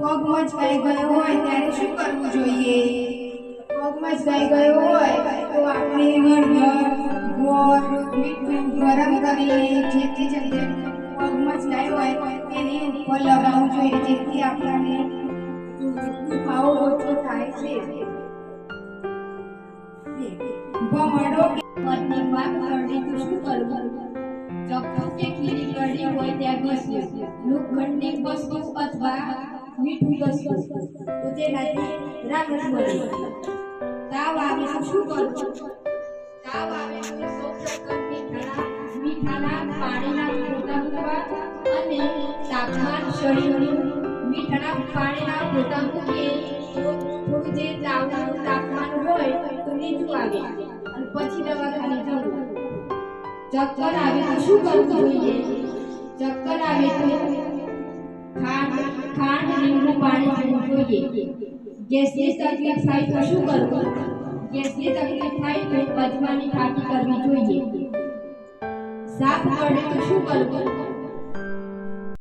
પગ મચકાઈ ગયો હોય ત્યારે શું કરવું જોઈએ? પગ મચકાઈ ગયો હોય તો આપણે હળદર, ગોળ, મીઠું ગરમ કરીને જેથી જગ્યાએ પગ મચકાયો હોય તેની ઉપર લગાવવું જોઈએ, જેથી આપણને દુખાવો ઓછો થાય છે. ભમરડો કે પગની વાત કરડી તો શું કરવું? ચપ્પુ કે ખીલી કરડી હોય ત્યાં ઘસવું, લોખંડની વસ્તુ અથવા મીઠું ઘસવું તો તેનાથી રાહત મળે. તાવ આવે તો શું કરવું? તાવ આવે તો સૌપ્રથમ મીઠાના પાણીના ફોટા મૂકવા અને તાપમાન શરીરનું મીઠાના પાણીના ફોટા મૂકીએ તો થોડું જે તાવનું તાપમાન હોય તો નીચું આવે અને પછી દવાખાને જવું. ચક્કર આવે તો શું કરવું જોઈએ? ચક્કર આવે તો ખાંડ લીંબુ પાણી પીવું જોઈએ. ગેસની તકલીફ થાય તો શું કરવું? ગેસની તકલીફ થાય તો અજમાની ખાટી કરવી જોઈએ. સાપ કરડે તો શું કરવું?